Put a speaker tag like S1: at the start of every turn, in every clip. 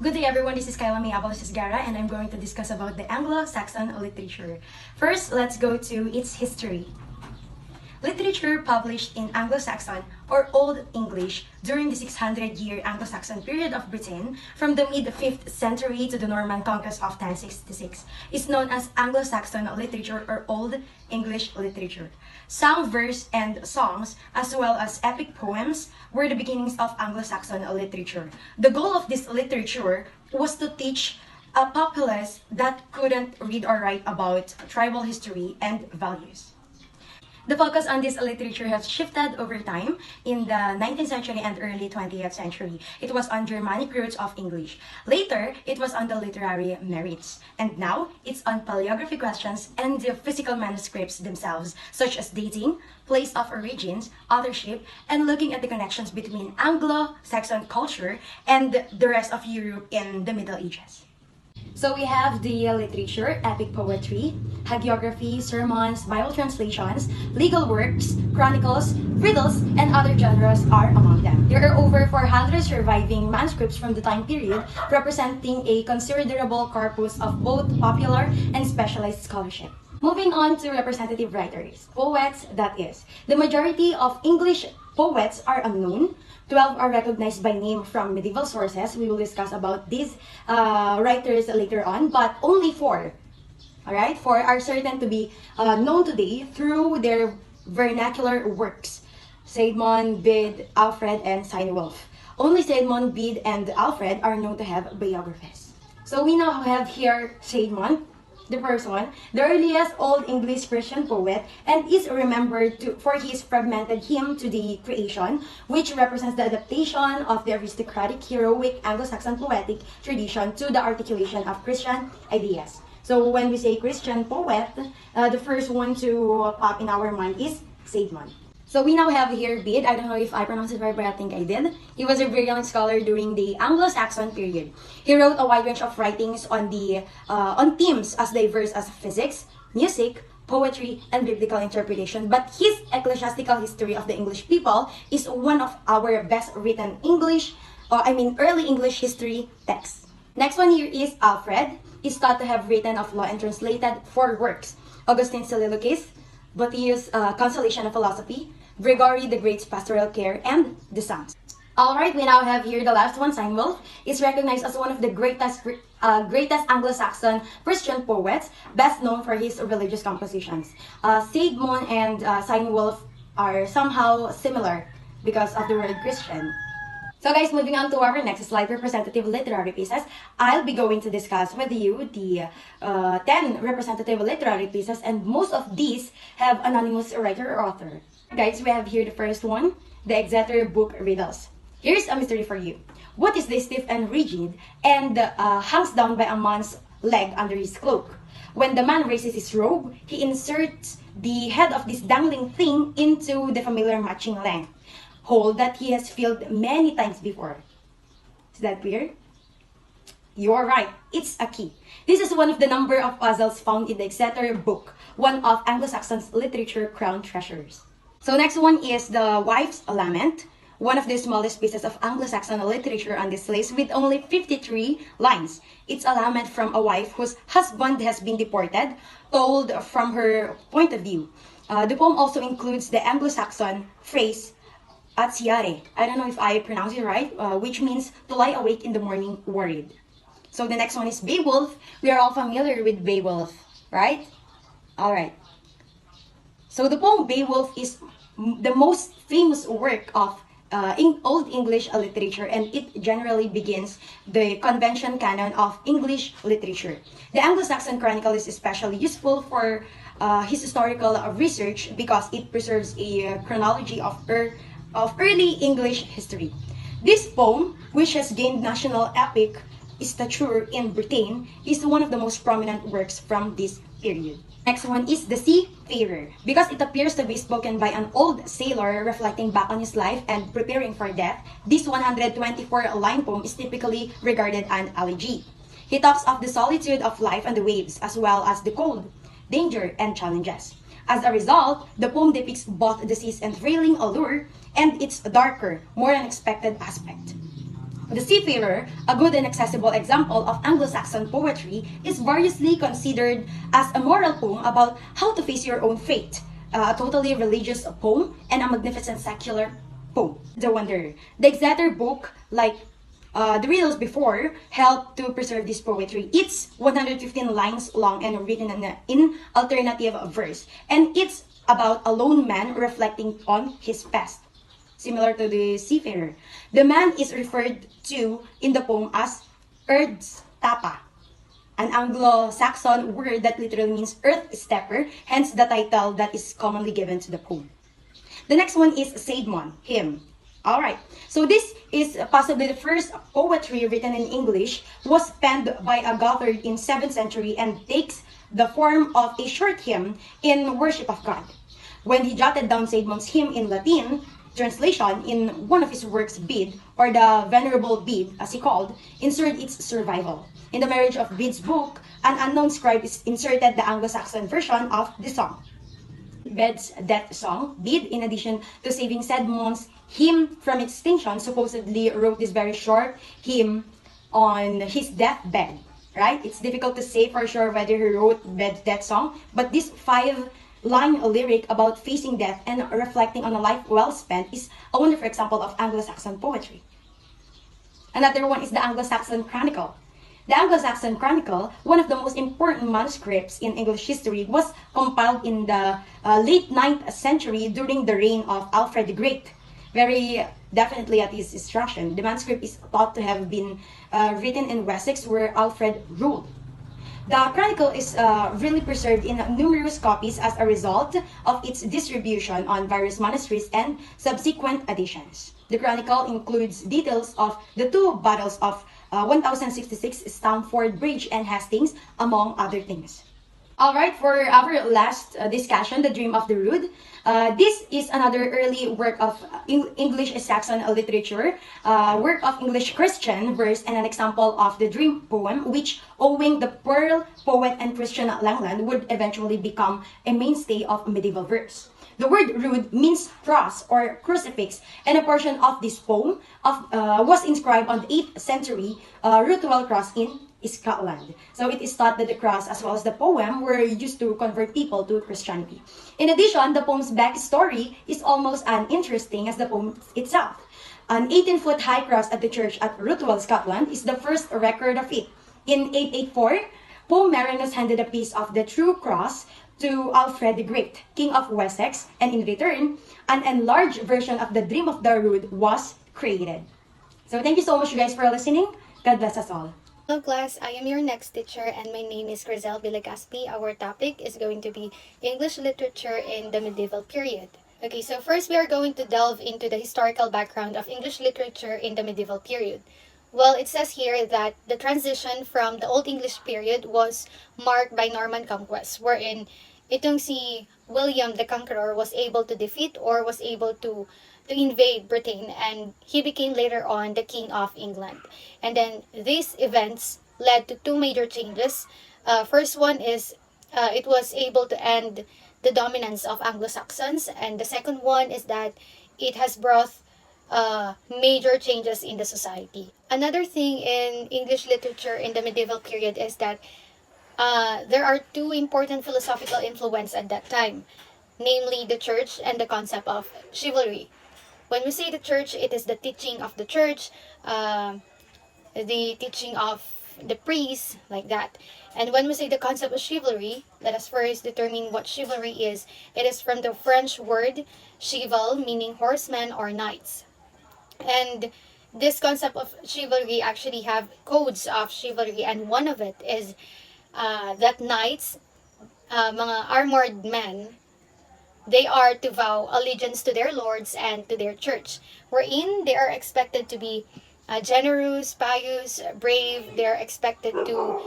S1: Good day everyone, this is Kyla May Abalos-Isgara and I'm going to discuss about the Anglo-Saxon literature. First, let's go to its history. Literature published in Anglo-Saxon or Old English during the 600-year Anglo-Saxon period of Britain from the mid-5th century to the Norman conquest of 1066 is known as Anglo-Saxon literature or Old English literature. Song, verse, and songs, as well as epic poems, were the beginnings of Anglo-Saxon literature. The goal of this literature was to teach a populace that couldn't read or write about tribal history and values. The focus on this literature has shifted over time. In the 19th century and early 20th century, it was on Germanic roots of English. Later, it was on the literary merits. And now, it's on paleography questions and the physical manuscripts themselves, such as dating, place of origins, authorship, and looking at the connections between Anglo-Saxon culture and the rest of Europe in the Middle Ages. So we have the literature, epic poetry, hagiography, sermons, Bible translations, legal works, chronicles, riddles, and other genres are among them. There are over 400 surviving manuscripts from the time period, representing a considerable corpus of both popular and specialized scholarship. Moving on to representative writers, poets, that is. The majority of English poets are unknown. 12 are recognized by name from medieval sources. We will discuss about these writers later on, but only 4. Alright, 4 are certain to be known today through their vernacular works. Caedmon, Bede, Alfred, and Cynewulf. Only Caedmon, Bede, and Alfred are known to have biographies. So we now have here Caedmon, the first one, the earliest Old English Christian poet, and is remembered for his fragmented hymn to the creation, which represents the adaptation of the aristocratic, heroic Anglo-Saxon poetic tradition to the articulation of Christian ideas. So when we say Christian poet, the first one to pop in our mind is Caedmon. So we now have here Bede. I don't know if I pronounced it right, but I think I did. He was a brilliant scholar during the Anglo-Saxon period. He wrote a wide range of writings on themes as diverse as physics, music, poetry, and biblical interpretation. But his ecclesiastical history of the English people is one of our best written early English history texts. Next one here is Alfred. He's thought to have written of law and translated 4 works: Augustine's Soliloquies, Boethius' Consolation of Philosophy, Gregory the Great's Pastoral Care, and the Psalms. Alright, we now have here the last one, Cynewulf. Is recognized as one of the greatest Anglo-Saxon Christian poets, best known for his religious compositions. Caedmon and Cynewulf are somehow similar because of the word Christian. So guys, moving on to our next slide, representative literary pieces. I'll be going to discuss with you the 10 representative literary pieces, and most of these have anonymous writer or author. Guys, we have here the first one, the Exeter Book Riddles. Here's a mystery for you. What is this stiff and rigid and hangs down by a man's leg under his cloak? When the man raises his robe, he inserts the head of this dangling thing into the familiar matching length hole that he has filled many times before. Is that clear? You are right. It's a key. This is one of the number of puzzles found in the Exeter Book, one of Anglo-Saxon's literature crown treasures. So next one is the Wife's Lament, one of the smallest pieces of Anglo-Saxon literature on this list with only 53 lines. It's a lament from a wife whose husband has been deported, told from her point of view. The poem also includes the Anglo-Saxon phrase Atsiare. I don't know if I pronounce it right, which means to lie awake in the morning worried. So the next one is Beowulf. We are all familiar with Beowulf, right? Alright. So the poem Beowulf is the most famous work of Old English literature, and it generally begins the convention canon of English literature. The Anglo-Saxon Chronicle is especially useful for his historical research because it preserves a chronology of early English history. This poem, which has gained national epic stature in Britain, is one of the most prominent works from this period. Next one is The Seafarer. Because it appears to be spoken by an old sailor reflecting back on his life and preparing for death, this 124-line poem is typically regarded an elegy. He talks of the solitude of life and the waves, as well as the cold, danger, and challenges. As a result, the poem depicts both the sea's enthralling allure and its darker, more unexpected aspect. The Seafarer, a good and accessible example of Anglo-Saxon poetry, is variously considered as a moral poem about how to face your own fate, a totally religious poem, and a magnificent secular poem. The Wanderer. The Exeter book, like the riddles before, helped to preserve this poetry. It's 115 lines long and written in alternative verse, and it's about a lone man reflecting on his past, similar to the Seafarer. The man is referred to in the poem as Erd's Tapa, an Anglo-Saxon word that literally means earth stepper, hence the title that is commonly given to the poem. The next one is Saidmon, hymn. Alright, so this is possibly the first poetry written in English, was penned by a Gothard in 7th century and takes the form of a short hymn in worship of God. When he jotted down Saidmon's hymn in Latin, translation in one of his works, Bede, or the Venerable Bede, as he called, inserted its survival. In the Marriage of Bede's book, an unknown scribe inserted the Anglo-Saxon version of the song. Bede's death song, Bede, in addition to saving Saidmon's hymn from extinction, supposedly wrote this very short hymn on his deathbed, right? It's difficult to say for sure whether he wrote Bede's death song, but this 5-line lyric about facing death and reflecting on a life well spent is a wonderful example of Anglo-Saxon poetry. Another one is the Anglo-Saxon Chronicle. The Anglo-Saxon Chronicle, one of the most important manuscripts in English history, was compiled in the late 9th century during the reign of Alfred the Great, very definitely at his instruction. The manuscript is thought to have been written in Wessex, where Alfred ruled. The Chronicle is really preserved in numerous copies as a result of its distribution on various monasteries and subsequent editions. The Chronicle includes details of the two battles of 1066 Stamford Bridge and Hastings, among other things. Alright, for our last discussion, The Dream of the Rood. This is another early work of English Saxon literature, work of English Christian verse, and an example of the dream poem, which, owing the Pearl poet and Christian Langland, would eventually become a mainstay of medieval verse. The word rood means cross or crucifix, and a portion of this poem was inscribed on the 8th century Ruthwell Cross in Scotland. So it is thought that the cross as well as the poem were used to convert people to Christianity. In addition, the poem's backstory is almost as interesting as the poem itself. An 18-foot high cross at the church at Ruthwell, Scotland is the first record of it. In 884, Pope Marinus handed a piece of the true cross to Alfred the Great, King of Wessex, and in return, an enlarged version of the Dream of the Rood was created. So thank you so much, guys, for listening. God bless us all.
S2: Hello class, I am your next teacher and my name is Grizel Bilagaspi. Our topic is going to be English literature in the medieval period. Okay, so first we are going to delve into the historical background of English literature in the medieval period. Well, it says here that the transition from the Old English period was marked by Norman conquest, wherein itong si William the Conqueror was able to defeat or was able to invade Britain, and he became later on the King of England. And then these events led to two major changes. First one is it was able to end the dominance of Anglo-Saxons, and the second one is that it has brought major changes in the society. Another thing in English literature in the medieval period is that there are two important philosophical influences at that time, namely the church and the concept of chivalry. When we say the church, it is the teaching of the church, the teaching of the priests, like that. And when we say the concept of chivalry, let us first determine what chivalry is. It is from the French word cheval, meaning horsemen or knights. And this concept of chivalry actually have codes of chivalry, and one of it is that knights, mga armored men, they are to vow allegiance to their lords and to their church, wherein they are expected to be generous, pious, brave. They are expected to,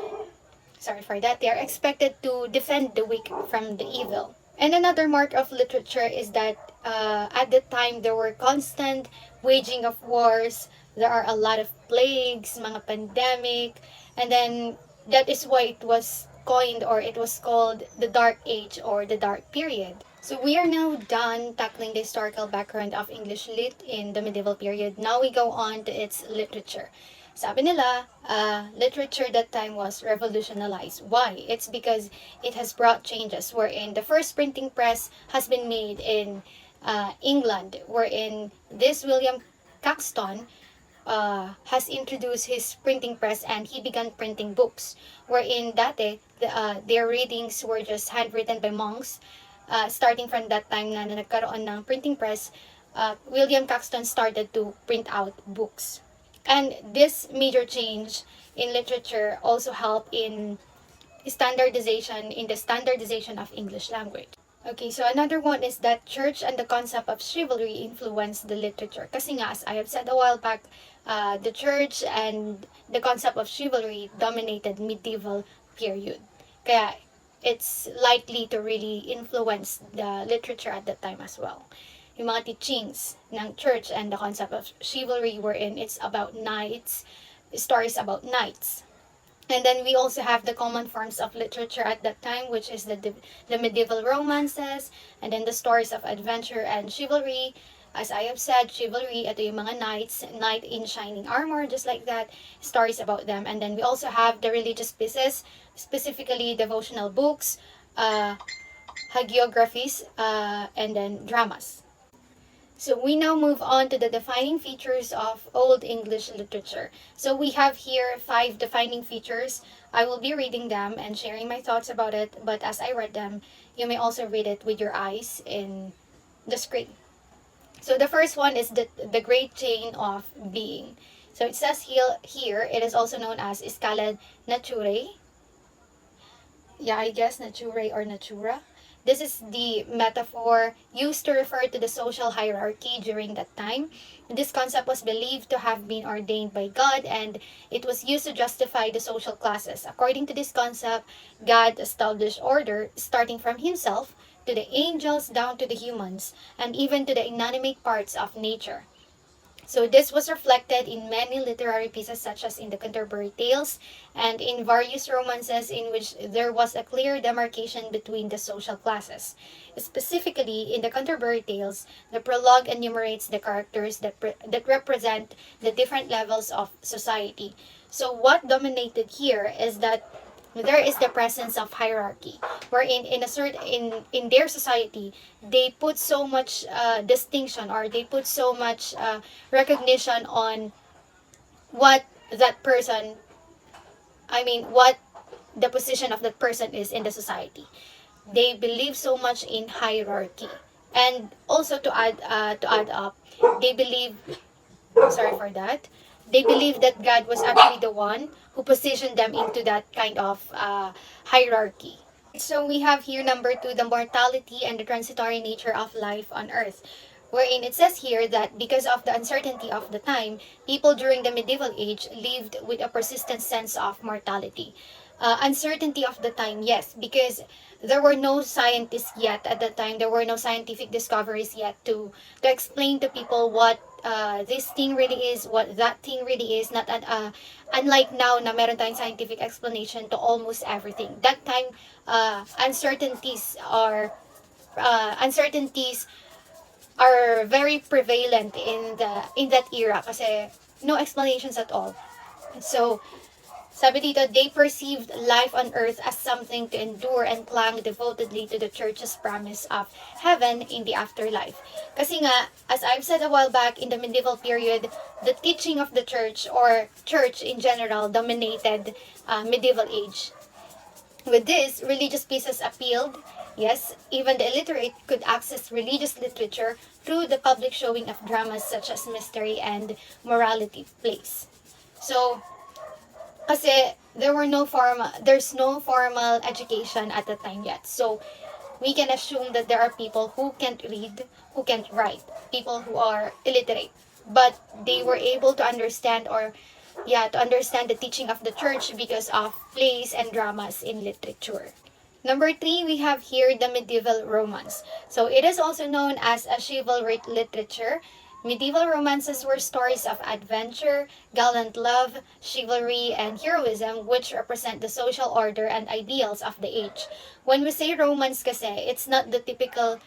S2: they are expected to defend the weak from the evil. And another mark of literature is that at the time there were constant waging of wars. There are a lot of plagues, mga pandemic, and then that is why it was coined, or it was called the Dark Age or the Dark Period. So we are now done tackling the historical background of English lit in the medieval period. Now we go on to its literature. Sabi nila, literature that time was revolutionized. Why? It's because it has brought changes wherein the first printing press has been made in England, wherein this William Caxton has introduced his printing press and he began printing books. Wherein dati, their readings were just handwritten by monks. Starting from that time na nagkaroon ng printing press, William Caxton started to print out books. And this major change in literature also helped in the standardization of English language. Okay, so another one is that church and the concept of chivalry influenced the literature. Kasi nga, as I have said a while back, the church and the concept of chivalry dominated medieval period. Kaya it's likely to really influence the literature at that time as well. Yung mga teachings ng church and the concept of chivalry wherein it's about knights, stories about knights. And then we also have the common forms of literature at that time, which is the medieval romances, and then the stories of adventure and chivalry. As I have said, chivalry, ito yung mga knights, knight in shining armor, just like that, stories about them. And then we also have the religious pieces, specifically devotional books, hagiographies, and then dramas. So we now move on to the defining features of Old English literature. So we have here 5 defining features. I will be reading them and sharing my thoughts about it, but as I read them, you may also read it with your eyes in the screen. So the first one is the great chain of being. So it says here it is also known as Escala Naturae. Yeah, I guess Naturae or Natura. This is the metaphor used to refer to the social hierarchy during that time. This concept was believed to have been ordained by God, and it was used to justify the social classes. According to this concept, God established order starting from himself to the angels down to the humans and even to the inanimate parts of nature. So this was reflected in many literary pieces such as in the Canterbury Tales and in various romances in which there was a clear demarcation between the social classes. Specifically, in the Canterbury Tales, the prologue enumerates the characters that represent the different levels of society. So what dominated here is that there is the presence of hierarchy, wherein in their society they put so much distinction, or they put so much recognition on what that person, what the position of that person is in the society. They believe so much in hierarchy, and also to add up, they believe, sorry for that, they believe that God was actually the one who positioned them into that kind of hierarchy. So we have here number 2, the mortality and the transitory nature of life on earth, wherein it says here that because of the uncertainty of the time, people during the medieval age lived with a persistent sense of mortality. Uncertainty of the time, yes, because there were no scientists yet at that time. There were no scientific discoveries yet to explain to people what this thing really is, what that thing really is. Not unlike now na meron tayong scientific explanation to almost everything. That time, uncertainties are very prevalent in that era kasi no explanations at all. So sabi dito, they perceived life on earth as something to endure and clung devotedly to the church's promise of heaven in the afterlife. Kasi nga, as I've said a while back, in the medieval period, the teaching of the church, or church in general, dominated medieval age. With this, religious pieces appealed. Yes, even the illiterate could access religious literature through the public showing of dramas such as mystery and morality plays. So, kasi there's no formal education at the time yet. So, we can assume that there are people who can't read, who can't write, people who are illiterate. But they were able to understand the teaching of the church because of plays and dramas in literature. Number 3, we have here the medieval romance. So it is also known as a chivalric literature. Medieval romances were stories of adventure, gallant love, chivalry, and heroism, which represent the social order and ideals of the age. When we say romance kasi, it's not the typical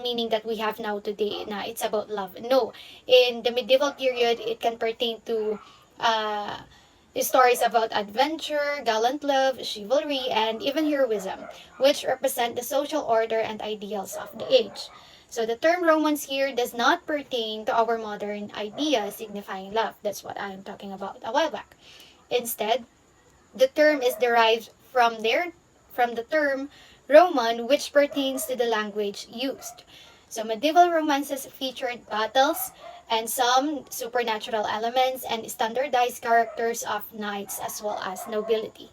S2: meaning that we have now today na it's about love. No. In the medieval period, it can pertain to stories about adventure, gallant love, chivalry, and even heroism, which represent the social order and ideals of the age. So the term romance here does not pertain to our modern idea signifying love. That's what I am talking about a while back. Instead, the term is derived from the term Roman, which pertains to the language used. So medieval romances featured battles and some supernatural elements and standardized characters of knights as well as nobility.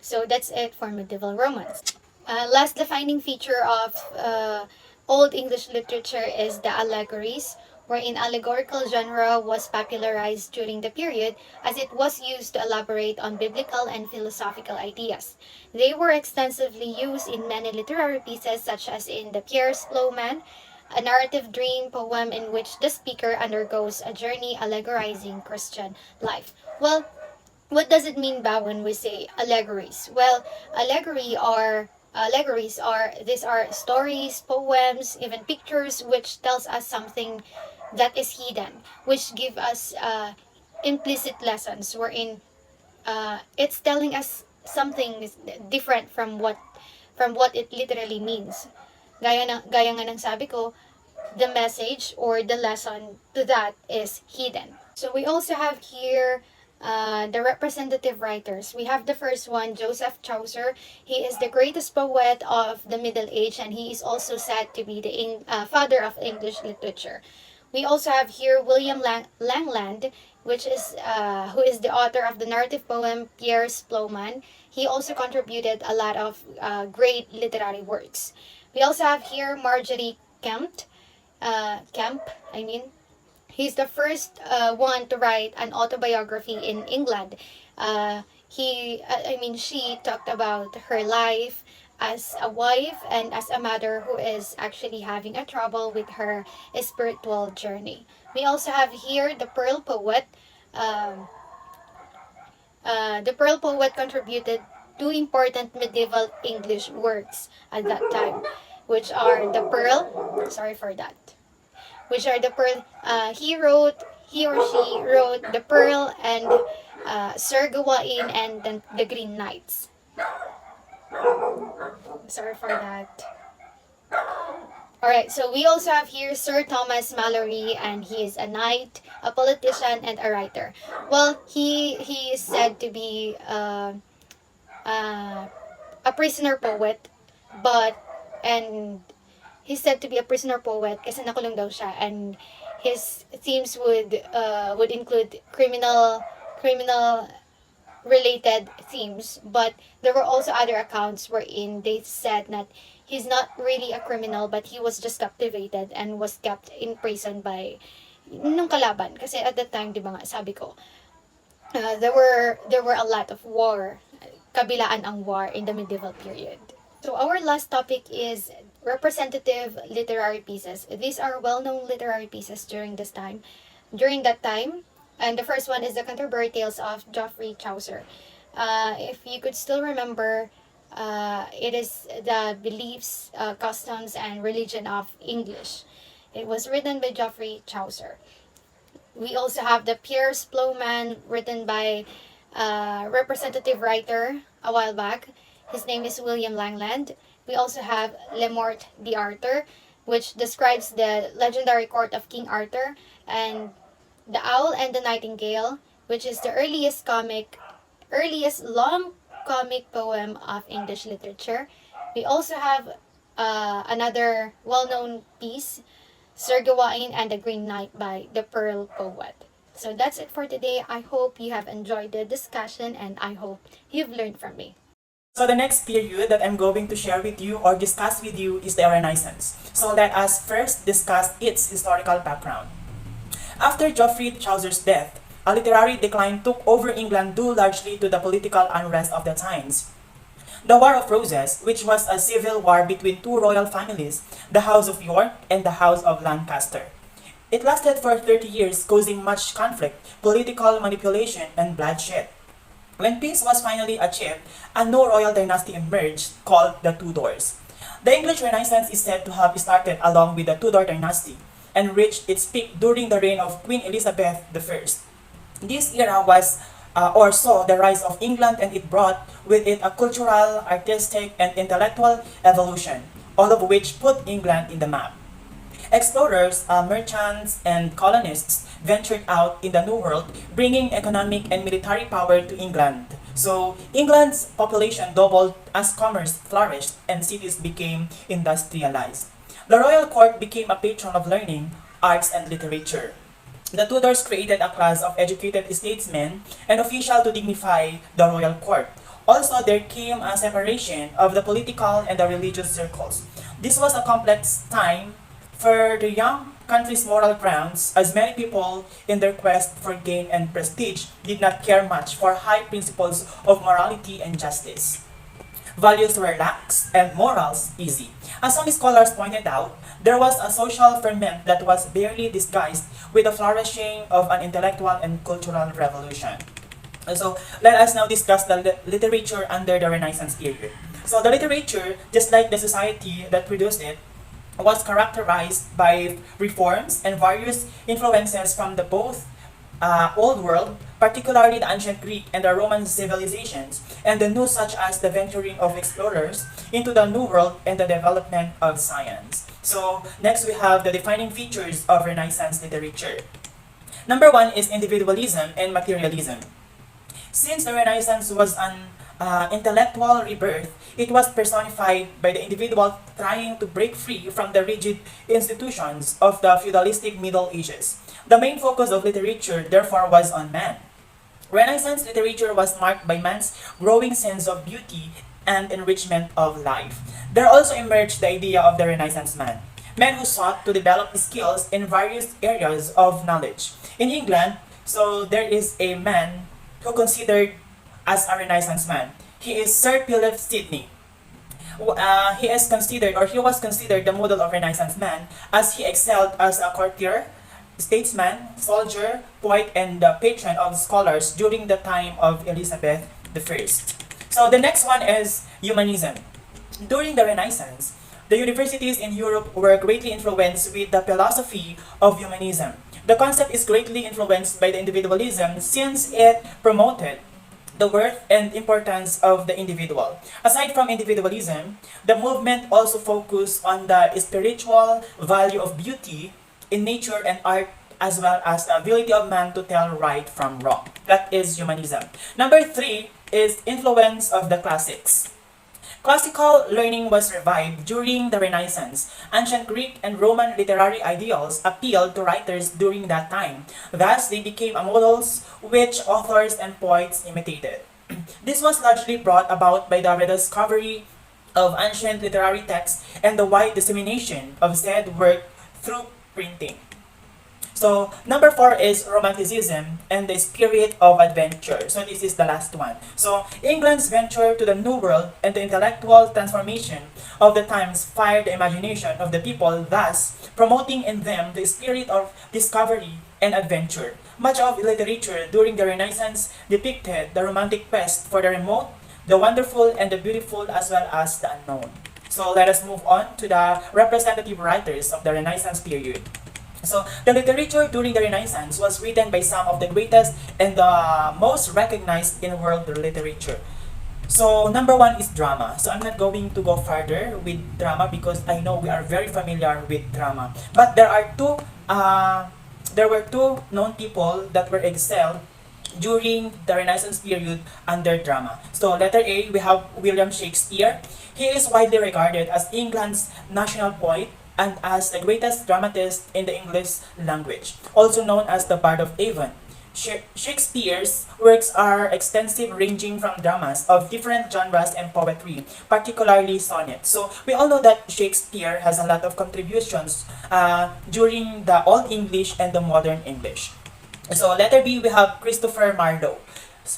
S2: So that's it for medieval romance. Last defining feature of Old English literature is the allegories, wherein allegorical genre was popularized during the period as it was used to elaborate on biblical and philosophical ideas. They were extensively used in many literary pieces such as in The Piers Plowman, a narrative dream poem in which the speaker undergoes a journey allegorizing Christian life. Well, what does it mean ba when we say allegories? Well, allegories are these are stories, poems, even pictures which tells us something that is hidden, which give us implicit lessons wherein it's telling us something different from what it literally means. Gaya nga ng sabi ko, the message or the lesson to that is hidden. So we also have here the representative writers. We have the first one, Joseph Chaucer. He is the greatest poet of the Middle Age, and he is also said to be the father of English literature. We also have here William Langland, who is the author of the narrative poem Piers Plowman. He also contributed a lot of great literary works. We also have here Marjorie Kemp. He's the first one to write an autobiography in England. She talked about her life as a wife and as a mother who is actually having a trouble with her spiritual journey. We also have here the Pearl Poet. The Pearl Poet contributed two important medieval English works at that time, which are the Pearl. Sorry for that. Which are the Pearl. He or she wrote the Pearl and Sir Gawain and the Green Knights. Sorry for that. Alright, so we also have here Sir Thomas Malory, and he is a knight, a politician, and a writer. Well, he is said to be a prisoner poet, and he's said to be a prisoner poet kasi nakulong daw siya, and his themes would include criminal related themes, but there were also other accounts wherein they said that he's not really a criminal, but he was just captivated and was kept in prison by nung kalaban, kasi at that time, di ba nga, sabi ko, there were a lot of war, kabilaan ang war in the medieval period. So our last topic is representative literary pieces. These are well-known literary pieces during that time. And the first one is the Canterbury Tales of Geoffrey Chaucer. If you could still remember, it is the beliefs, customs, and religion of English. It was written by Geoffrey Chaucer. We also have the Piers Plowman, written by a representative writer a while back. His name is William Langland. We also have Le Morte d'Arthur, which describes the legendary court of King Arthur, and The Owl and the Nightingale, which is the earliest long comic poem of English literature. We also have another well-known piece, Sir Gawain and the Green Knight by the Pearl Poet. So that's it for today. I hope you have enjoyed the discussion, and I hope you've learned from me.
S3: So the next period that I'm going to share with you or discuss with you is the Renaissance. So let us first discuss its historical background. After Geoffrey Chaucer's death, a literary decline took over England due largely to the political unrest of the times. The War of Roses, which was a civil war between two royal families, the House of York and the House of Lancaster. It lasted for 30 years, causing much conflict, political manipulation, and bloodshed. When peace was finally achieved, a new royal dynasty emerged called the Tudors. The English Renaissance is said to have started along with the Tudor dynasty and reached its peak during the reign of Queen Elizabeth I. This era was or saw the rise of England, and it brought with it a cultural, artistic, and intellectual evolution, all of which put England in the map. Explorers, merchants, and colonists ventured out in the New World, bringing economic and military power to England. So, England's population doubled as commerce flourished and cities became industrialized. The royal court became a patron of learning, arts, and literature. The Tudors created a class of educated statesmen and officials to dignify the royal court. Also, there came a separation of the political and the religious circles. This was a complex time for the young country's moral grounds, as many people, in their quest for gain and prestige, did not care much for high principles of morality and justice. Values were lax and morals easy. As some scholars pointed out, there was a social ferment that was barely disguised with the flourishing of an intellectual and cultural revolution. So let us now discuss the literature under the Renaissance period. So the literature, just like the society that produced it, was characterized by reforms and various influences from the both Old World, particularly the ancient Greek and the Roman civilizations, and the new, such as the venturing of explorers into the New World and the development of science. So next we have the defining features of Renaissance literature. Number one is individualism and materialism. Since the Renaissance was an intellectual rebirth, it was personified by the individual trying to break free from the rigid institutions of the feudalistic Middle Ages. The main focus of literature, therefore, was on man. Renaissance literature was marked by man's growing sense of beauty and enrichment of life. There also emerged the idea of the Renaissance man, men who sought to develop skills in various areas of knowledge. In England, so there is a man who considered as a Renaissance man. He is Sir Philip Sidney. He was considered the model of Renaissance man, as he excelled as a courtier, statesman, soldier, poet, and patron of scholars during the time of Elizabeth I. So the next one is humanism. During the Renaissance, the universities in Europe were greatly influenced with the philosophy of humanism. The concept is greatly influenced by the individualism since it promoted the worth and importance of the individual. Aside from individualism, the movement also focused on the spiritual value of beauty in nature and art, as well as the ability of man to tell right from wrong. That is humanism. Number three is influence of the classics. Classical learning was revived during the Renaissance. Ancient Greek and Roman literary ideals appealed to writers during that time. Thus, they became models which authors and poets imitated. This was largely brought about by the rediscovery of ancient literary texts and the wide dissemination of said work through printing. So, number four is Romanticism and the spirit of adventure. So, this is the last one. So, England's venture to the New World and the intellectual transformation of the times fired the imagination of the people, thus promoting in them the spirit of discovery and adventure. Much of literature during the Renaissance depicted the romantic quest for the remote, the wonderful, and the beautiful, as well as the unknown. So, let us move on to the representative writers of the Renaissance period. So, the literature during the Renaissance was written by some of the greatest and the most recognized in world literature. So, number one is drama. So, I'm not going to go further with drama because I know we are very familiar with drama. But there were two known people that were excelled during the Renaissance period under drama. So, letter A, we have William Shakespeare. He is widely regarded as England's national poet and as the greatest dramatist in the English language, also known as the Bard of Avon. Shakespeare's works are extensive, ranging from dramas of different genres and poetry, particularly sonnets. So we all know that Shakespeare has a lot of contributions during the Old English and the Modern English. So letter B, we have Christopher Marlowe.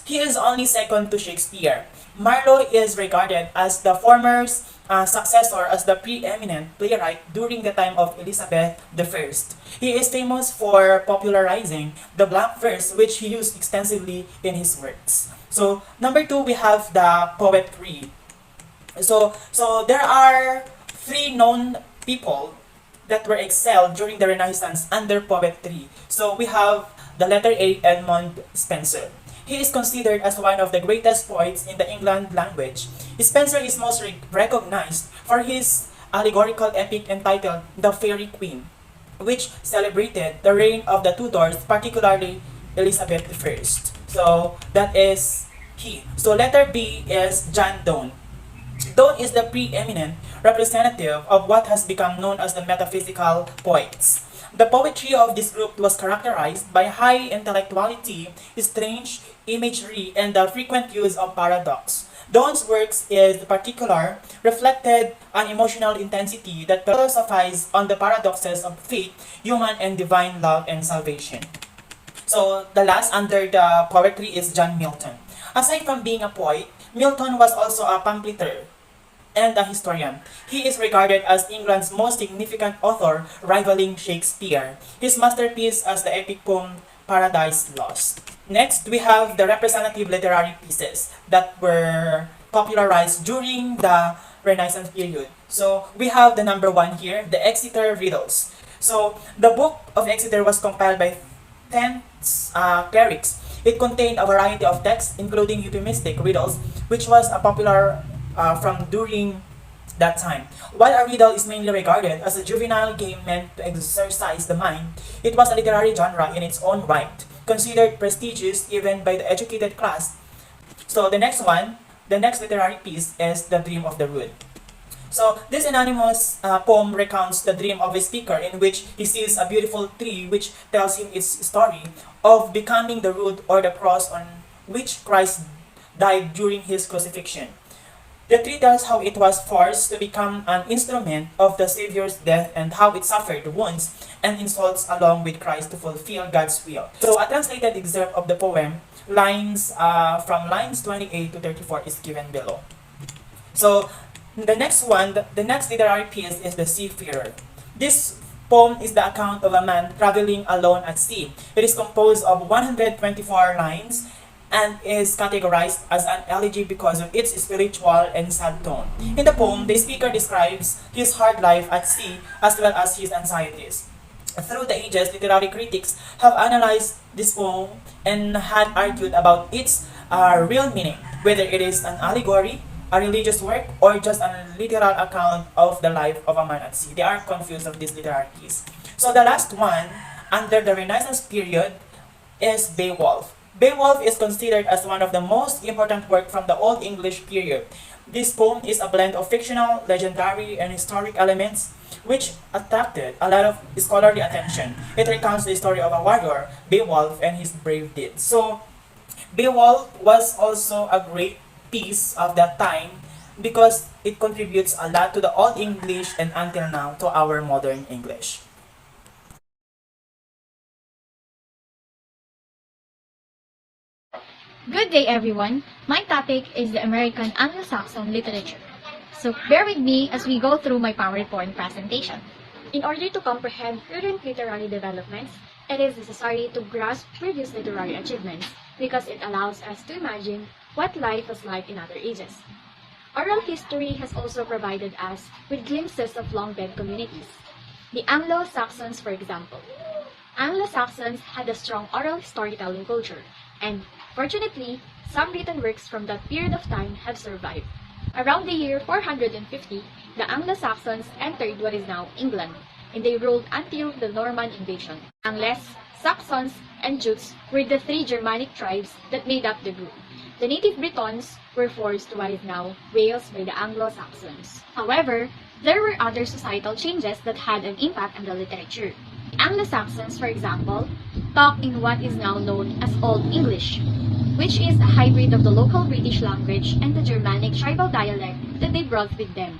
S3: He is only second to Shakespeare. Marlowe is regarded as the former successor as the preeminent playwright during the time of Elizabeth I. He is famous for popularizing the blank verse, which he used extensively in his works. So, number two, we have the poetry. So there are three known people that were excelled during the Renaissance under poetry. So we have the letter A, Edmund Spenser. He is considered as one of the greatest poets in the England language. Spenser is most recognized for his allegorical epic entitled The Fairy Queen, which celebrated the reign of the Tudors, particularly Elizabeth I. So that is he. So letter B is John Donne. Donne is the preeminent representative of what has become known as the metaphysical poets. The poetry of this group was characterized by high intellectuality, strange imagery, and the frequent use of paradox. Donne's works in particular reflected an emotional intensity that philosophized on the paradoxes of faith, human and divine love and salvation. So the last under the poetry is John Milton. Aside from being a poet, Milton was also a pamphleteer and a historian. He is regarded as England's most significant author, rivaling Shakespeare. His masterpiece as the epic poem Paradise Lost. Next, we have the representative literary pieces that were popularized during the Renaissance period. So we have the number one here, the Exeter Riddles. So the book of Exeter was compiled by 10 clerics. It contained a variety of texts, including euphemistic riddles, which was a popular from during that time. While a riddle is mainly regarded as a juvenile game meant to exercise the mind, it was a literary genre in its own right, considered prestigious even by the educated class. So the next literary piece is The Dream of the Rood. So this anonymous poem recounts the dream of a speaker in which he sees a beautiful tree which tells him its story of becoming the root or the cross on which Christ died during his crucifixion. The tree tells how it was forced to become an instrument of the Savior's death and how it suffered wounds and insults along with Christ to fulfill God's will. So a translated excerpt of the poem, from lines 28 to 34 is given below. So the next literary piece is The Seafarer. This poem is the account of a man traveling alone at sea. It is composed of 124 lines and is categorized as an elegy because of its spiritual and sad tone. In the poem, the speaker describes his hard life at sea as well as his anxieties. Through the ages, literary critics have analyzed this poem and had argued about its real meaning, whether it is an allegory, a religious work, or just a literal account of the life of a man at sea. They are confused of this literary piece. So the last one, under the Renaissance period, is Beowulf. Beowulf is considered as one of the most important work from the Old English period. This poem is a blend of fictional, legendary, and historic elements which attracted a lot of scholarly attention. It recounts the story of a warrior, Beowulf, and his brave deeds. So, Beowulf was also a great piece of that time because it contributes a lot to the Old English and until now to our modern English.
S4: Good day, everyone. My topic is the American Anglo-Saxon literature. So bear with me as we go through my PowerPoint presentation. In order to comprehend current literary developments, it is necessary to grasp previous literary achievements because it allows us to imagine what life was like in other ages. Oral history has also provided us with glimpses of long-dead communities. The Anglo-Saxons, for example. Anglo-Saxons had a strong oral storytelling culture, and fortunately, some written works from that period of time have survived. Around the year 450, the Anglo-Saxons entered what is now England, and they ruled until the Norman invasion. Angles, Saxons, and Jutes were the three Germanic tribes that made up the group. The native Britons were forced to what is now Wales by the Anglo-Saxons. However, there were other societal changes that had an impact on the literature. The Anglo-Saxons, for example, talk in what is now known as Old English, which is a hybrid of the local British language and the Germanic tribal dialect that they brought with them.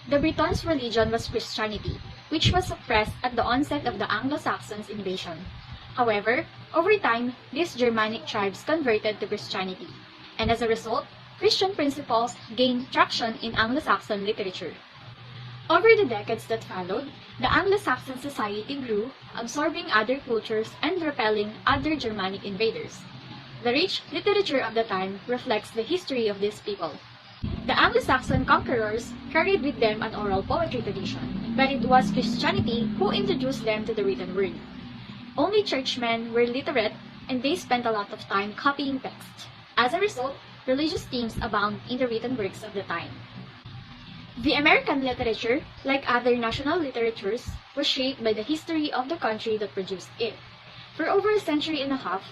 S4: The Britons' religion was Christianity, which was suppressed at the onset of the Anglo-Saxons' invasion. However, Over time, these Germanic tribes converted to Christianity, and as a result, Christian principles gained traction in Anglo-Saxon literature. Over the decades that followed, the Anglo-Saxon society grew, absorbing other cultures and repelling other Germanic invaders. The rich literature of the time reflects the history of these people. The Anglo-Saxon conquerors carried with them an oral poetry tradition, but it was Christianity who introduced them to the written word. Only churchmen were literate, and they spent a lot of time copying texts. As a result, religious themes abound in the written works of the time. The American literature, like other national literatures, was shaped by the history of the country that produced it. For over a century and a half,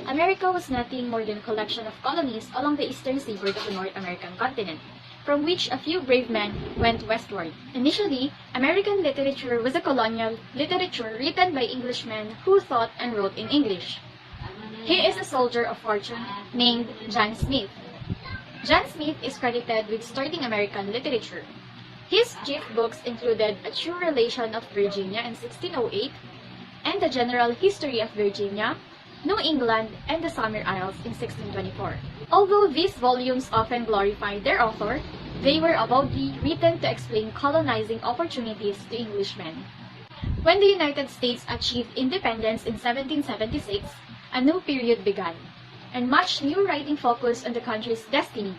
S4: America was nothing more than a collection of colonies along the eastern seaboard of the North American continent, from which a few brave men went westward. Initially, American literature was a colonial literature written by Englishmen who thought and wrote in English. He is a soldier of fortune named John Smith. John Smith is credited with starting American literature. His chief books included A True Relation of Virginia in 1608 and The General History of Virginia, New England, and the Summer Isles in 1624. Although these volumes often glorified their author, they were avowedly written to explain colonizing opportunities to Englishmen. When the United States achieved independence in 1776, a new period began, and much new writing focused on the country's destiny.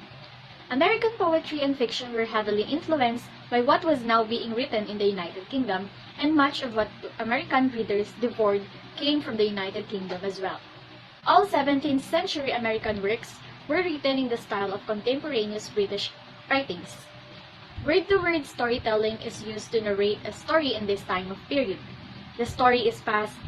S4: American poetry and fiction were heavily influenced by what was now being written in the United Kingdom, and much of what American readers devoured came from the United Kingdom as well. All 17th century American works were written in the style of contemporaneous British writings. Word-to-word storytelling is used to narrate a story in this time of period. The story is passed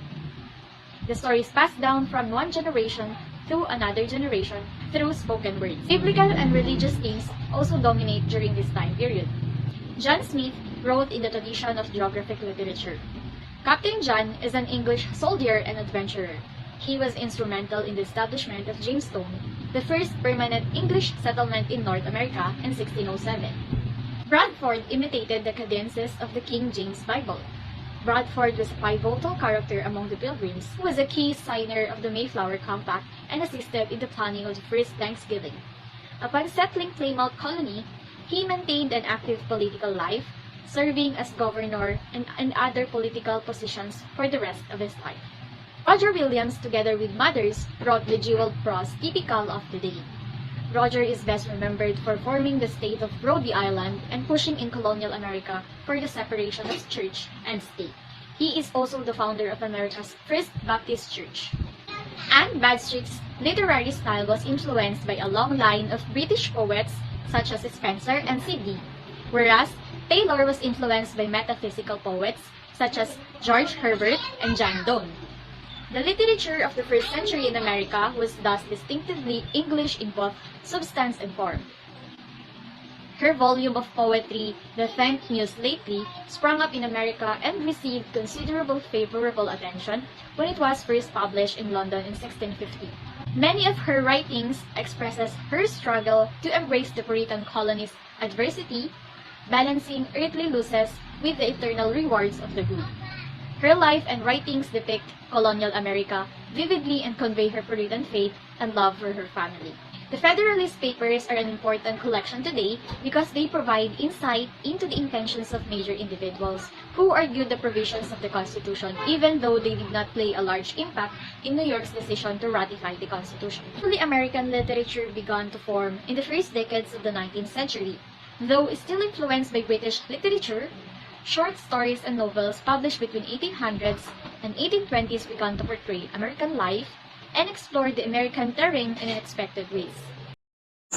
S4: down from one generation to another generation through spoken words. Biblical and religious themes also dominate during this time period. John Smith wrote in the tradition of geographic literature. Captain John is an English soldier and adventurer. He was instrumental in the establishment of Jamestown, the first permanent English settlement in North America in 1607. Bradford imitated the cadences of the King James Bible. Bradford was a pivotal character among the Pilgrims, who was a key signer of the Mayflower Compact and assisted in the planning of the first Thanksgiving. Upon settling Plymouth Colony, he maintained an active political life, serving as governor and other political positions for the rest of his life. Roger Williams, together with Mothers, wrote the jeweled prose typical of the day. Roger is best remembered for forming the state of Rhode Island and pushing in colonial America for the separation of church and state. He is also the founder of America's first Baptist church. Anne Bradstreet's literary style was influenced by a long line of British poets such as Spenser and Sidney, whereas Taylor was influenced by metaphysical poets such as George Herbert and John Donne. The literature of the first century in America was thus distinctively English in both substance and form. Her volume of poetry, The Thank Muse Lately, sprung up in America and received considerable favorable attention when it was first published in London in 1650. Many of her writings expresses her struggle to embrace the Puritan colony's adversity, balancing earthly losses with the eternal rewards of the good. Her life and writings depict colonial America vividly and convey her Puritan faith and love for her family. The Federalist Papers are an important collection today because they provide insight into the intentions of major individuals who argued the provisions of the Constitution, even though they did not play a large impact in New York's decision to ratify the Constitution. Fully American literature began to form in the first decades of the 19th century. Though still influenced by British literature, short stories and novels published between 1800s and 1820s began to portray American life and explore the American terrain in unexpected ways.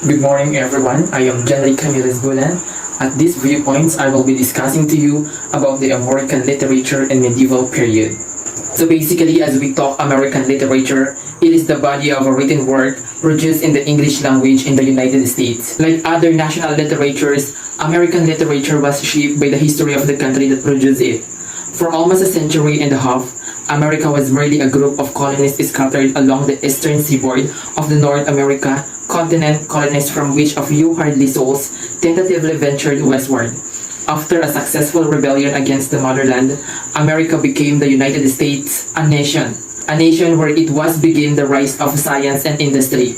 S5: Good morning everyone, I am Janry Camiles Bulan. At these viewpoints, I will be discussing to you about the American literature and medieval period. So basically, as we talk American literature, it is the body of a written work produced in the English language in the United States. Like other national literatures, American literature was shaped by the history of the country that produced it. For almost a century and a half, America was merely a group of colonists scattered along the eastern seaboard of the North America continent, colonists from which a few hardly souls tentatively ventured westward. After a successful rebellion against the motherland, America became the United States, a nation. a nation where it was begin the rise of science and industry,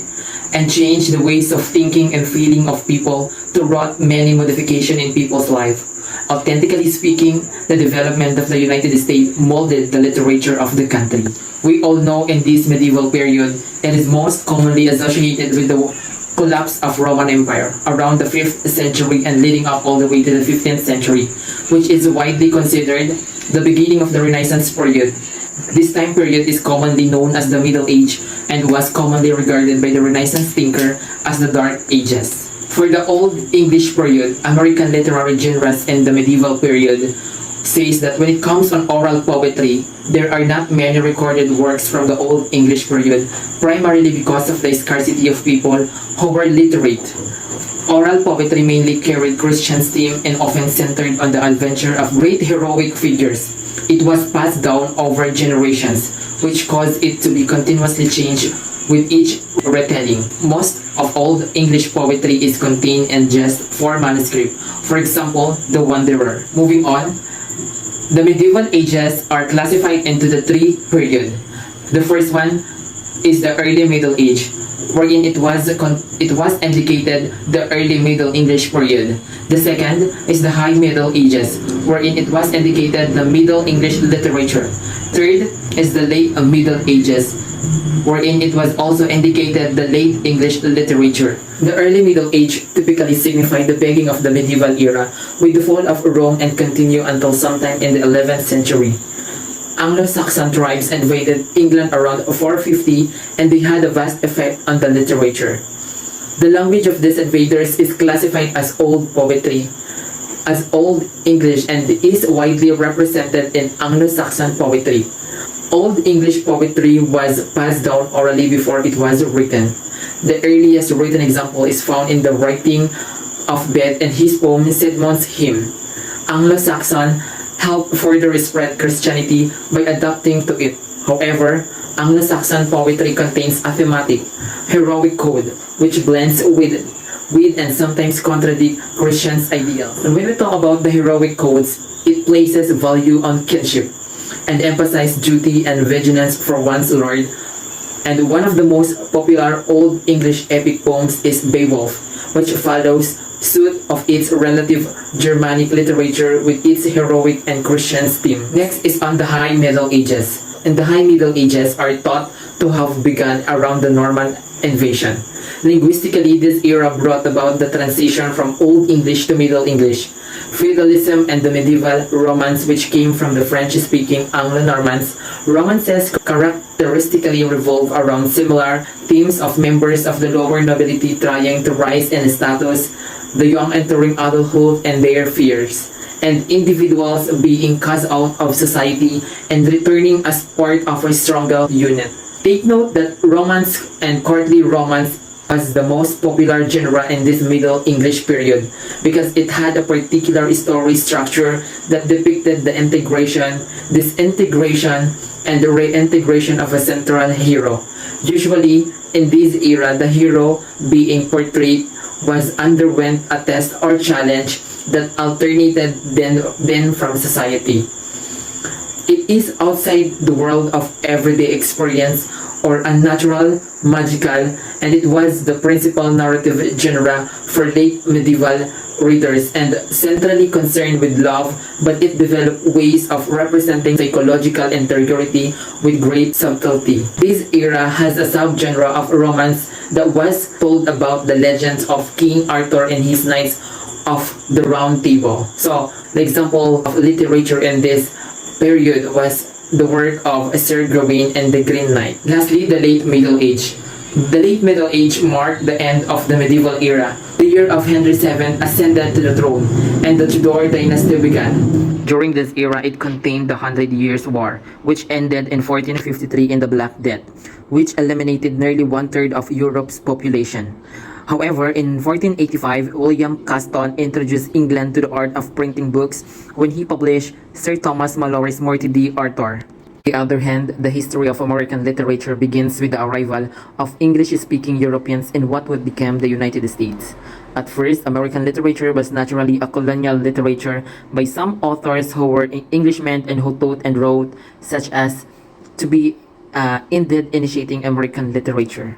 S5: and changed the ways of thinking and feeling of people to wrought many modification in people's life. Authentically speaking, the development of the United States molded the literature of the country. We all know in this medieval period, it is most commonly associated with the collapse of Roman Empire around the 5th century and leading up all the way to the 15th century, which is widely considered the beginning of the Renaissance period. This time period is commonly known as the Middle Age and was commonly regarded by the Renaissance thinker as the Dark Ages. For the Old English period, American literary genres in the medieval period says that when it comes on oral poetry, there are not many recorded works from the Old English period, primarily because of the scarcity of people who were literate. Oral poetry mainly carried Christian's theme and often centered on the adventure of great heroic figures. It was passed down over generations, which caused it to be continuously changed with each retelling. Most of Old English poetry is contained in just 4 manuscripts. For example, The Wanderer. Moving on, the medieval ages are classified into the 3 periods. The first one is the early Middle Age, wherein it was indicated the early Middle English period. The second is the High Middle Ages, wherein it was indicated the Middle English literature. Third is the Late Middle Ages, wherein it was also indicated the Late English literature. The early Middle Age typically signified the beginning of the medieval era, with the fall of Rome and continue until sometime in the 11th century. Anglo-Saxon tribes invaded England around 450 and they had a vast effect on the literature. The language of these invaders is classified as Old Poetry, as Old English, and is widely represented in Anglo-Saxon poetry. Old English poetry was passed down orally before it was written. The earliest written example is found in the writing of Bede and his poem Sedmon's Hymn. Anglo-Saxon helped further spread Christianity by adapting to it. However, Anglo-Saxon poetry contains a thematic, heroic code, which blends with and sometimes contradict Christians' ideals. And when we talk about the heroic codes, it places value on kinship and emphasizes duty and vigilance for one's lord. And one of the most popular Old English epic poems is Beowulf, which follows suit of its relative Germanic literature with its heroic and Christian theme. Next is on the High Middle Ages. And the High Middle Ages are thought to have begun around the Norman invasion. Linguistically, this era brought about the transition from Old English to Middle English. Feudalism and the medieval Romance, which came from the French-speaking Anglo-Normans, romances characteristically revolve around similar themes of members of the lower nobility trying to rise in status, the young entering adulthood and their fears, and individuals being cast out of society and returning as part of a stronger unit. Take note that Romance and courtly romance was the most popular genre in this Middle English period because it had a particular story structure that depicted the integration, disintegration, and the reintegration of a central hero. Usually, in this era, the hero being portrayed was underwent a test or challenge that alternated then from society. It is outside the world of everyday experience or unnatural, magical, and it was the principal narrative genre for late medieval readers and centrally concerned with love, but it developed ways of representing psychological interiority with great subtlety. This era has a subgenre of romance that was told about the legends of King Arthur and his knights of the Round Table. So, the example of literature in this period was the work of Sir Gawain and the Green Knight. Lastly, the Late Middle Age. The Late Middle Age marked the end of the medieval era. The year of Henry VII ascended to the throne, and the Tudor dynasty began. During this era, it contained the Hundred Years' War, which ended in 1453 in the Black Death, which eliminated nearly one-third of Europe's population. However, in 1485, William Caston introduced England to the art of printing books when he published Sir Thomas Malory's Morte d'Arthur. On the other hand, the history of American literature begins with the arrival of English-speaking Europeans in what would become the United States. At first, American literature was naturally a colonial literature by some authors who were Englishmen and who thought and wrote, such as to be indeed initiating American literature.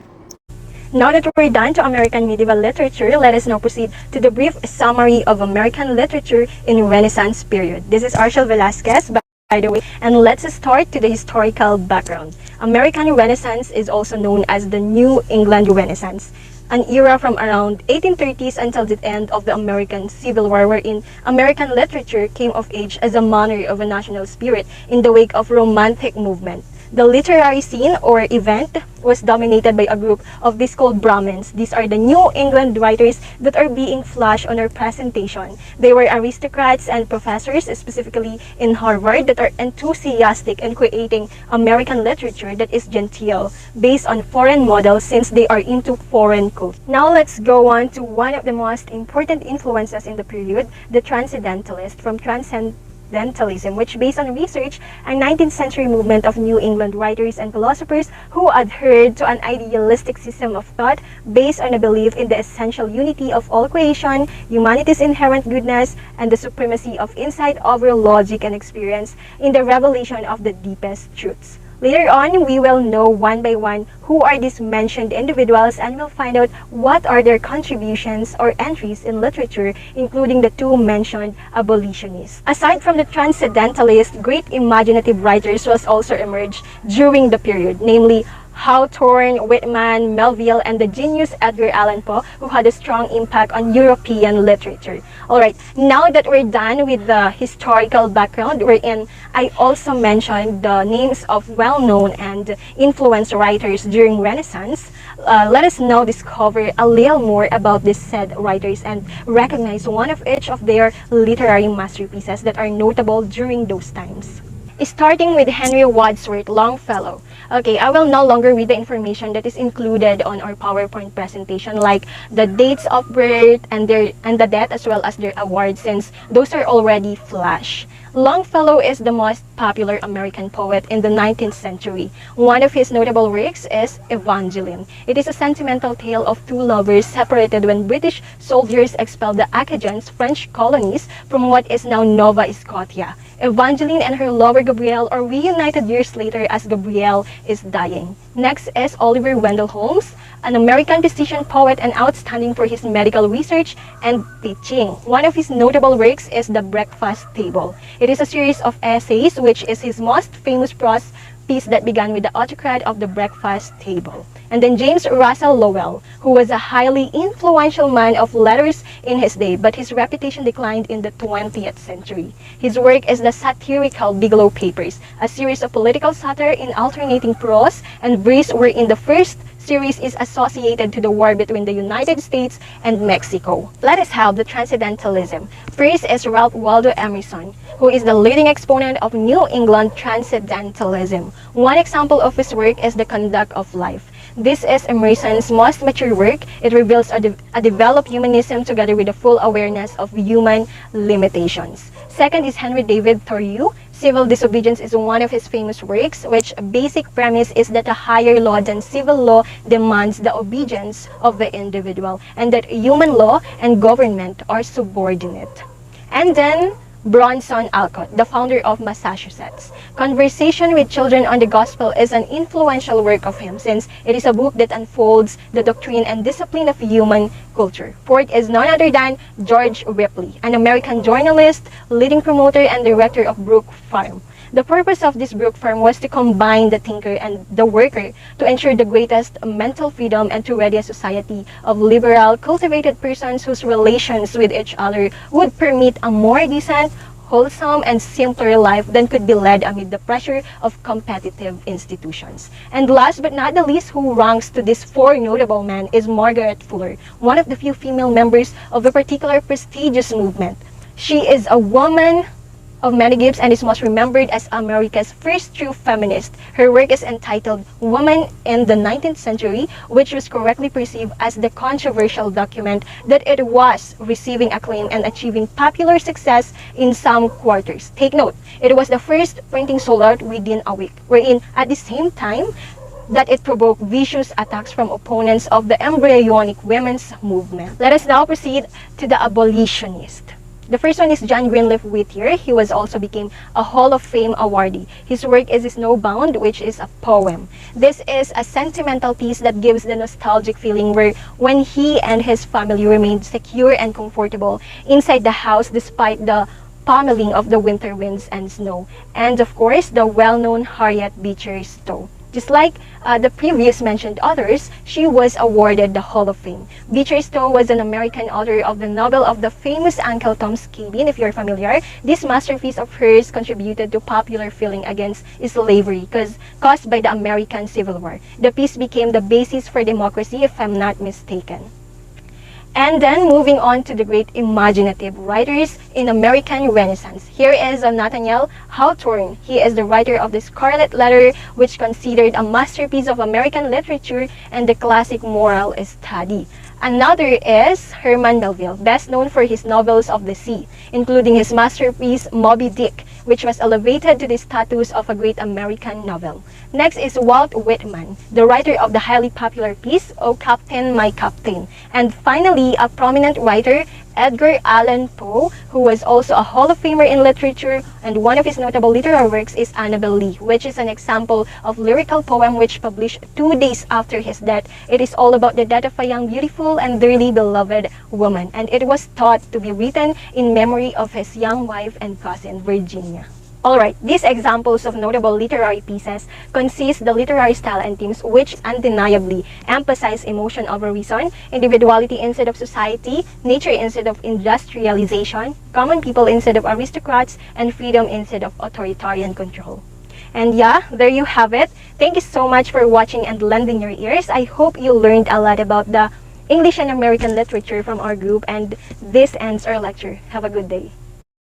S1: Now that we're done to American medieval literature, let us now proceed to the brief summary of American literature in Renaissance period. This is Arshel Velasquez, by the way, and let's start to the historical background. American Renaissance is also known as the New England Renaissance, an era from around 1830s until the end of the American Civil War, wherein American literature came of age as a manner of a national spirit in the wake of Romantic movement. The literary scene or event was dominated by a group of these called Brahmins. These are the New England writers that are being flashed on our presentation. They were aristocrats and professors, specifically in Harvard, that are enthusiastic in creating American literature that is genteel, based on foreign models since they are into foreign culture. Now let's go on to one of the most important influences in the period, the Transcendentalist from Transcendentalism, which based on research, a 19th century movement of New England writers and philosophers who adhered to an idealistic system of thought based on a belief in the essential unity of all creation, humanity's inherent goodness, and the supremacy of insight over logic and experience in the revelation of the deepest truths. Later on, we will know one by one who are these mentioned individuals, and we'll find out what are their contributions or entries in literature, including the two mentioned abolitionists. Aside from the Transcendentalists, great imaginative writers was also emerged during the period, namely Hawthorne, Whitman, Melville, and the genius Edgar Allan Poe, who had a strong impact on European literature. Alright, now that we're done with the historical background, wherein I also mentioned the names of well-known and influential writers during Renaissance, let us now discover a little more about these said writers and recognize one of each of their literary masterpieces that are notable during those times. Starting with Henry Wadsworth Longfellow. Okay, I will no longer read the information that is included on our PowerPoint presentation, like the dates of birth and the death, as well as their awards, since those are already flash. Longfellow is the most popular American poet in the 19th century. One of his notable works is Evangeline. It is a sentimental tale of two lovers separated when British soldiers expelled the Acadians, French colonies, from what is now Nova Scotia. Evangeline and her lover Gabriel are reunited years later as Gabriel is dying. Next is Oliver Wendell Holmes, an American physician, poet, and outstanding for his medical research and teaching. One of his notable works is The Breakfast Table. It is a series of essays, which is his most famous prose piece that began with the autocrat of the breakfast table. And then James Russell Lowell, who was a highly influential man of letters in his day, but his reputation declined in the 20th century. His work is the satirical Bigelow Papers, a series of political satire in alternating prose and verse, wherein the first series is associated to the war between the United States and Mexico. Let us have the Transcendentalism. First is Ralph Waldo Emerson, who is the leading exponent of New England Transcendentalism. One example of his work is The Conduct of Life. This is Emerson's most mature work. It reveals a developed humanism together with a full awareness of human limitations. Second is Henry David Thoreau. Civil Disobedience is one of his famous works, which basic premise is that a higher law than civil law demands the obedience of the individual, and that human law and government are subordinate. And then Bronson Alcott, the founder of Massachusetts. Conversation with Children on the Gospel is an influential work of him, since it is a book that unfolds the doctrine and discipline of human culture. Fourth is none other than George Ripley, an American journalist, leading promoter, and director of Brook Farm. The purpose of this Brook Farm was to combine the thinker and the worker to ensure the greatest mental freedom and to ready a society of liberal, cultivated persons whose relations with each other would permit a more decent, wholesome, and simpler life than could be led amid the pressure of competitive institutions. And last but not the least, who ranks to these four notable men, is Margaret Fuller, one of the few female members of a particular prestigious movement. She is a woman of many gifts and is most remembered as America's first true feminist. Her work is entitled Woman in the 19th Century, which was correctly perceived as the controversial document that it was receiving acclaim and achieving popular success in some quarters. Take note, it was the first printing sold out within a week, wherein at the same time that it provoked vicious attacks from opponents of the embryonic women's movement. Let us now proceed to the abolitionist.
S6: The first one is John Greenleaf Whittier. He was also became a Hall of Fame awardee. His work is Snowbound, which is a poem. This is a sentimental piece that gives the nostalgic feeling where when he and his family remained secure and comfortable inside the house despite the pummeling of the winter winds and snow. And of course, the well-known Harriet Beecher Stowe. Just like the previous mentioned authors, she was awarded the Hall of Fame. Beecher Stowe was an American author of the novel of the famous Uncle Tom's Cabin, if you're familiar. This masterpiece of hers contributed to popular feeling against slavery caused by the American Civil War. The piece became the basis for democracy, if I'm not mistaken. And then moving on to the great imaginative writers in American Renaissance. Here is Nathaniel Hawthorne. He is the writer of the Scarlet Letter, which considered a masterpiece of American literature and the classic moral study. Another is Herman Melville, best known for his novels of the sea, including his masterpiece Moby Dick, which was elevated to the status of a great American novel. Next is Walt Whitman, the writer of the highly popular piece, O Captain, My Captain. And finally, a prominent writer, Edgar Allan Poe, who was also a Hall of Famer in literature, and one of his notable literary works is Annabel Lee, which is an example of lyrical poem which published 2 days after his death. It is all about the death of a young, beautiful, and dearly beloved woman, and it was thought to be written in memory of his young wife and cousin, Virginia. Alright, these examples of notable literary pieces consist the literary style and themes which undeniably emphasize emotion over reason, individuality instead of society, nature instead of industrialization, common people instead of aristocrats, and freedom instead of authoritarian control. And yeah, there you have it. Thank you so much for watching and lending your ears. I hope you learned a lot about the English and American literature from our group, and this ends our lecture. Have a good day.